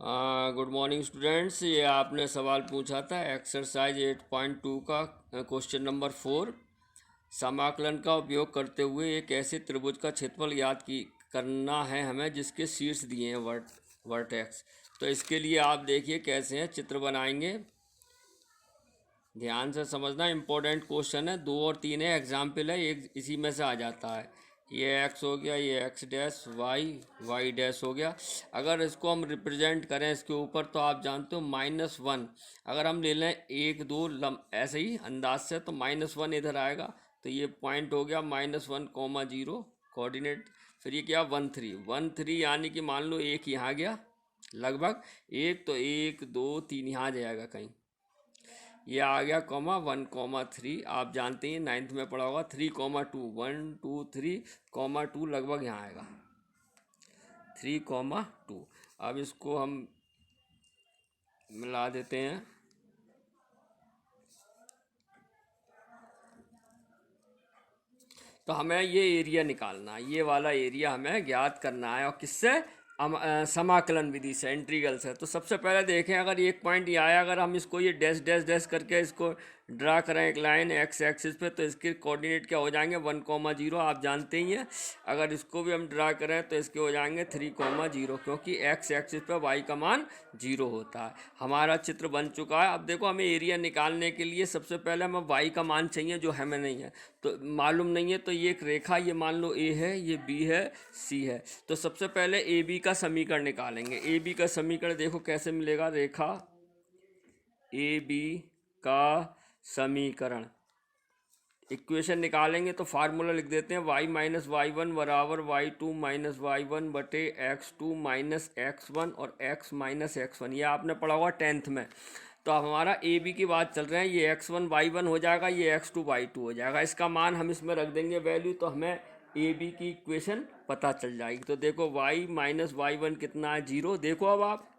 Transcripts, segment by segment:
Good morning students. ये आपने सवाल पूछा था एक्सरसाइज 8.2 का क्वेश्चन नंबर 4। समाकलन का उपयोग करते हुए एक ऐसे त्रिभुज का क्षेत्रफल करना है हमें जिसके शीर्ष दिए हैं वर्टेक्स। तो इसके लिए आप देखिए कैसे हैं चित्र बनाएंगे, ध्यान से समझना। इम्पोर्टेंट क्वेश्चन है, 2 और 3 है, एग्जाम्पल है, एक इसी में से आ जाता है। ये एक्स हो गया, ये एक्स डैश, वाई डैश हो गया। अगर इसको हम रिप्रेजेंट करें इसके ऊपर तो आप जानते हो -1 अगर हम ले लें 1 2 ऐसे ही अंदाज से तो -1 इधर आएगा। तो ये पॉइंट हो गया -1, 0 कोऑर्डिनेट। फिर ये क्या 1 3 यानी कि मान लो एक यहाँ गया लगभग एक, तो 1 2 3 यहाँ जाएगा कहीं। ये आ गया (1, 3) आप जानते हैं 9th में पढ़ा होगा। 3, 2 1 2 3, 2 लगभग यहाँ आएगा 3, 2। अब इसको हम मिला देते हैं। तो हमें ये एरिया निकालना है, ये वाला एरिया हमें ज्ञात करना है। और किससे? समाकलन विधि से, इंटीग्रल से। तो सबसे पहले देखें, अगर एक पॉइंट ये आया, अगर हम इसको ये डैश डैश डैश करके इसको ड्रा करें एक लाइन एक्स एक्सिस पे, तो इसके कोऑर्डिनेट क्या हो जाएंगे 1, 0 आप जानते ही हैं। अगर इसको भी हम ड्रा करें तो इसके हो जाएंगे 3, 0 क्योंकि एक्स एक्सिस पे वाई का मान 0 होता है। हमारा चित्र बन चुका है। अब देखो हमें एरिया निकालने के लिए सबसे पहले हमें वाई का मान चाहिए जो हमें नहीं है, तो मालूम नहीं है। तो ये एक रेखा, ये मान लो ए है, ये बी है, सी है। तो सबसे पहले ए बी का समीकरण निकालेंगे। ए बी का समीकरण देखो कैसे मिलेगा। रेखा ए बी का समीकरण, इक्वेशन निकालेंगे तो फार्मूला लिख देते हैं y-y1 बराबर y2 -y1 बटे x2 माइनस x1 और x माइनस x1। ये आपने पढ़ा हुआ 10th में। तो अब हमारा ए बी की बात चल रहे हैं, ये x1 y1 हो जाएगा, ये x2 y2 हो जाएगा। इसका मान हम इसमें रख देंगे वैल्यू, तो हमें ए बी की इक्वेशन पता चल जाएगी। तो देखो y माइनस y1 कितना है 0। देखो अब आप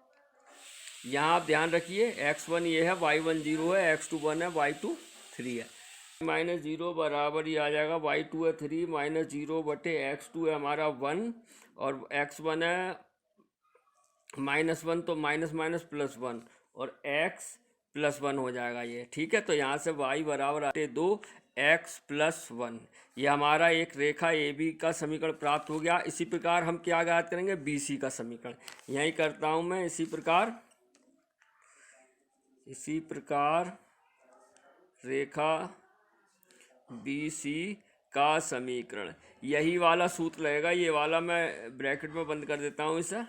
यहाँ आप ध्यान रखिए, x1 ये है, y1 0 है, x2 1 है, y2 3 है। -0 बराबर ये आ जाएगा y2 है 3 -0 बटे x2 है हमारा 1 और x1 है -1, तो माइनस माइनस +1 और x +1 हो जाएगा ये। ठीक है, तो यहाँ से y बराबर आते 2 x +1। ये हमारा एक रेखा ए बी का समीकरण प्राप्त हो गया। इसी प्रकार हम क्या ज्ञात करेंगे? बी सी का समीकरण। यही करता हूँ मैं। इसी प्रकार रेखा बी सी का समीकरण, यही वाला सूत्र रहेगा। ये वाला मैं ब्रैकेट में बंद कर देता हूँ इसे।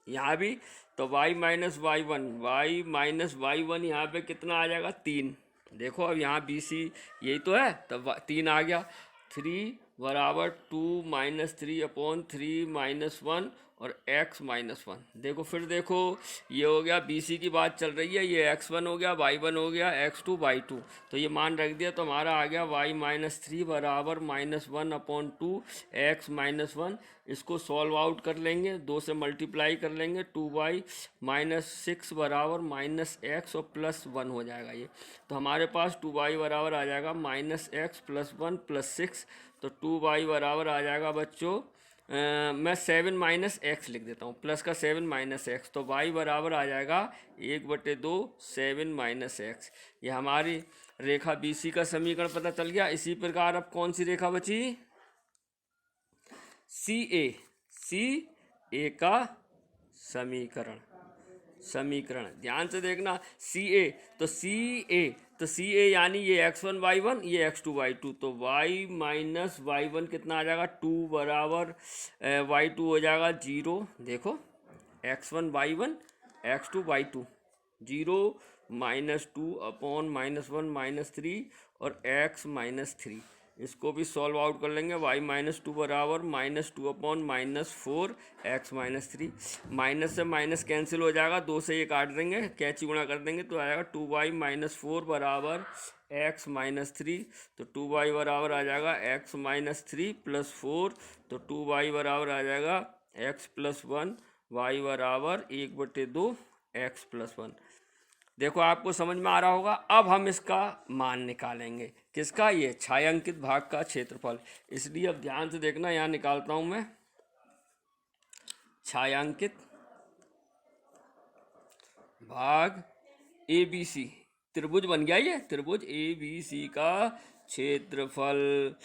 यहाँ भी तो y माइनस वाई वन यहाँ पे कितना आ जाएगा 3। देखो अब यहाँ बी सी यही तो है, तब 3 आ गया। 3 बराबर 2 -3/3 -1 और x -1। देखो फिर देखो, ये हो गया बी सी की बात चल रही है, ये x1 हो गया, y1 हो गया, x2 y2। तो ये मान रख दिया तो हमारा आ गया y-3 बराबर -1/2 x -1। इसको सॉल्व आउट कर लेंगे, 2 से मल्टीप्लाई कर लेंगे, 2y -6 बराबर -x और +1 हो जाएगा ये। तो हमारे पास 2y बराबर आ जाएगा -x +1 +6। तो 2y बराबर आ जाएगा बच्चों, मैं 7 - x लिख देता हूँ, प्लस का 7 - x। तो y बराबर आ जाएगा 1/2 7 - x। ये हमारी रेखा बी सी का समीकरण पता चल गया। इसी प्रकार अब कौन सी रेखा बची? सी ए का समीकरण ध्यान से देखना। सी ए यानी ये x1 y1, ये x2 y2। तो y माइनस y1 कितना आ जाएगा 2 बराबर y2 हो जाएगा 0। देखो x1 y1 x2 y2 0 -2/-1 -3 और x -3। इसको भी सॉल्व आउट कर लेंगे। y -2 बराबर -2/-4 x -3। माइनस से माइनस कैंसिल हो जाएगा, 2 से ये काट देंगे, कैंची गुणा कर देंगे तो आ जाएगा 2y -4 बराबर x -3। तो 2y बराबर आ जाएगा x -3 + 4। तो 2y बराबर आ जाएगा x +1, y बराबर 1/2 x +1। देखो आपको समझ में आ रहा होगा। अब हम इसका मान निकालेंगे। किसका? ये छायांकित भाग का क्षेत्रफल। इसलिए अब ध्यान से देखना, यहाँ निकालता हूँ मैं छायांकित भाग ए बी सी, त्रिभुज बन गया ये, त्रिभुज ए बी सी का क्षेत्रफल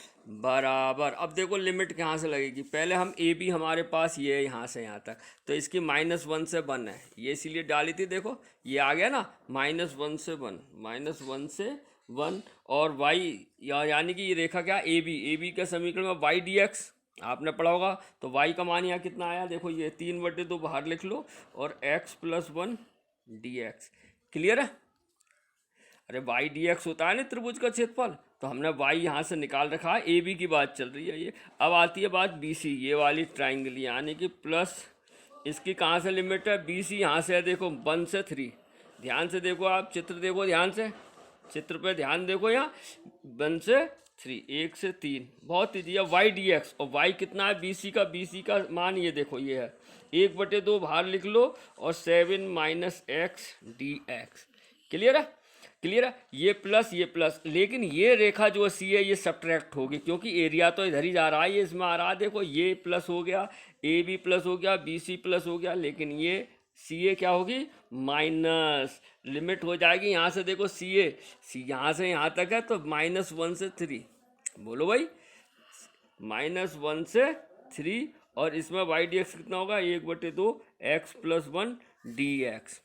बराबर, अब देखो लिमिट कहाँ से लगेगी, पहले हम ए बी हमारे पास ये है यहाँ से यहाँ तक, तो इसकी -1 से 1 है, ये इसीलिए डाली थी, देखो ये आ गया ना, -1 से 1, -1 से 1, और वाई यानी कि ये रेखा क्या, ए बी का समीकरण में वाई डी एक्स आपने पढ़ा होगा, तो वाई का मान यहाँ कितना आया, देखो ये 3/2 बाहर लिख लो, और x+1 डी एक्स, क्लियर है। अरे वाई डी एक्स होता है ना त्रिभुज का क्षेत्रफल, तो हमने वाई यहाँ से निकाल रखा है, ए बी की बात चल रही है ये। अब आती है बात बी सी, ये वाली ट्राइंगल, यानी कि प्लस, इसकी कहाँ से लिमिट है, बी सी यहाँ से है, देखो 1 से 3, ध्यान से देखो, आप चित्र देखो ध्यान से, चित्र पे ध्यान देखो, यहाँ 1 से 3, 1 से 3, बहुत ईजी है। वाई डी एक्स, और वाई कितना है बी सी का मान ये देखो ये है 1/2 बाहर लिख लो, और 7 - x डी एक्स, क्लियर है, क्लियर है, ये प्लस, लेकिन ये रेखा जो सी है ये सब्ट्रैक्ट होगी, क्योंकि एरिया तो इधर ही जा रहा है, ये इसमें आ रहा है, देखो ये प्लस हो गया, ए बी प्लस हो गया, बी सी प्लस हो गया, लेकिन ये सी ए क्या होगी, माइनस, लिमिट हो जाएगी यहाँ से, देखो सी यहाँ से यहाँ तक है, तो -1 से 3, बोलो भाई, -1 से 3, और इसमें वाई डी एक्स कितना होगा, 1/2 x+1 डी एक्स,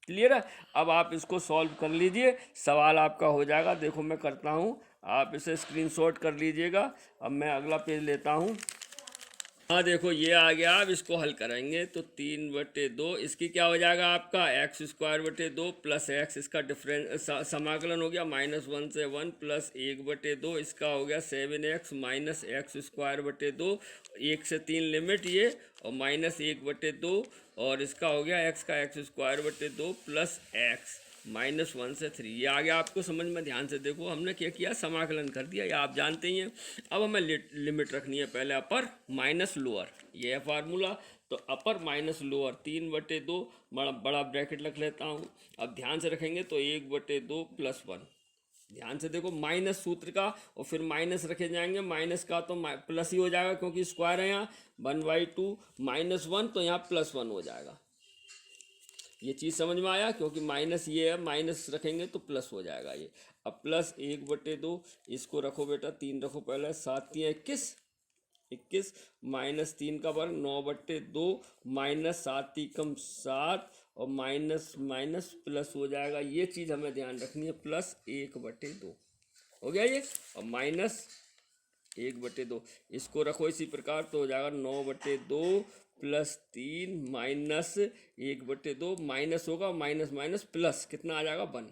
क्लियर है। अब आप इसको सॉल्व कर लीजिए, सवाल आपका हो जाएगा, देखो मैं करता हूँ, आप इसे स्क्रीनशॉट कर लीजिएगा। अब मैं अगला पेज लेता हूँ, हाँ देखो ये आ गया, अब इसको हल करेंगे तो 3/2, इसकी क्या हो जाएगा आपका, x² 2 + x, इसका डिफरेंस समाकलन हो गया -1 से 1 + 1/2, इसका हो गया 7x - x² 2, 1 से 3 लिमिट ये, और -1/2, और इसका हो गया x का x² 2 + x -1 से 3, ये आ गया आपको समझ में, ध्यान से देखो, हमने क्या किया, समाकलन कर दिया, ये आप जानते ही हैं। अब हमें लिमिट रखनी है, पहले अपर माइनस लोअर, ये है फार्मूला, तो अपर माइनस लोअर 3/2, बड़ा ब्रैकेट रख लेता हूँ, अब ध्यान से रखेंगे तो 1/2 + 1, ध्यान से देखो, माइनस सूत्र का, और फिर माइनस रखे जाएंगे, माइनस का तो प्लस ही हो जाएगा, क्योंकि स्क्वायर है यहाँ, 1/2 -1, तो यहाँ +1 हो जाएगा, ये चीज़ समझ में आया, क्योंकि माइनस ये है, माइनस रखेंगे तो प्लस हो जाएगा ये। अब प्लस 1/2, इसको रखो बेटा, 3 रखो पहले, 7 3 21, 21 -3 का वर्ग 9/2, -7 3 7, और माइनस माइनस प्लस हो जाएगा, ये चीज़ हमें ध्यान रखनी है, +1/2 हो गया ये, और -1/2, इसको रखो इसी प्रकार, तो हो जाएगा 9/2 +3 -1/2, माइनस होगा, माइनस माइनस प्लस, कितना आ जाएगा 1,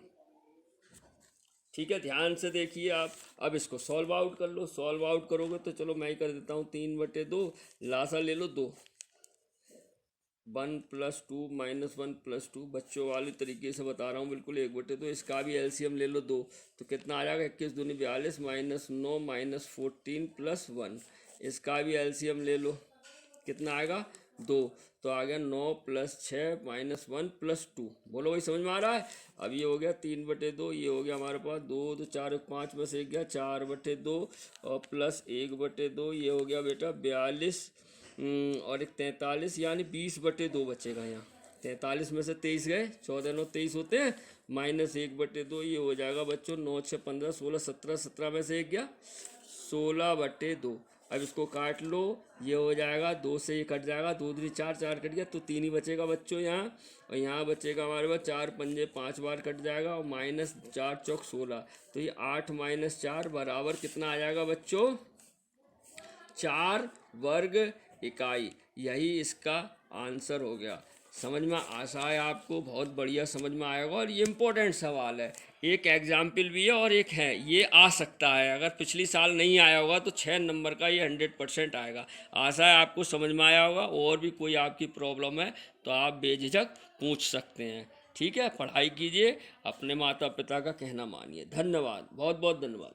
ठीक है, ध्यान से देखिए आप। अब इसको सॉल्व आउट कर लो, सॉल्व आउट करोगे तो चलो मैं ही कर देता हूँ, 3/2, लासा ले लो 2, 1 + 2 -1 + 2, बच्चों वाले तरीके से बता रहा हूँ बिल्कुल, 1/2, इसका भी एलसीएम ले लो 2, तो कितना आ जाएगा, 21 दूनी 42, -9 -14 + 1, इसका भी एलसीएम ले लो, कितना आएगा 2, तो आ गया 9 + 6 -1 + 2, बोलो भाई समझ में आ रहा है। अब ये हो गया 3/2, ये हो गया हमारे पास 2 2 4 5 में से 1 गया 4/2, और +1/2, ये हो गया बेटा 42, और एक 43, यानी 20/2 बचेगा यहाँ, 43 में से 23 गए, 14 9 23 होते हैं, -1/2, ये हो जाएगा बच्चों 9 6 15 16 17, 17 में से 1 गया 16/2। अब इसको काट लो, ये हो जाएगा 2 से ये कट जाएगा, 2 3 4 4 कट गया, तो 3 ही बचेगा बच्चों यहाँ, और यहाँ बचेगा हमारे पास 4 पंजे 5 बार कट जाएगा, और -4 चौक 16, तो ये 8 - 4 बराबर कितना आ जाएगा बच्चों, 4 वर्ग इकाई, यही इसका आंसर हो गया। समझ में आशा है आपको, बहुत बढ़िया समझ में आएगा, और ये इम्पोर्टेंट सवाल है, एक एग्जाम्पल भी है और एक है, ये आ सकता है, अगर पिछली साल नहीं आया होगा तो 6 नंबर का ये 100% आएगा। आशा है आपको समझ में आया होगा, और भी कोई आपकी प्रॉब्लम है तो आप बेझिझक पूछ सकते हैं, ठीक है, पढ़ाई कीजिए, अपने माता पिता का कहना मानिए। धन्यवाद, बहुत बहुत धन्यवाद।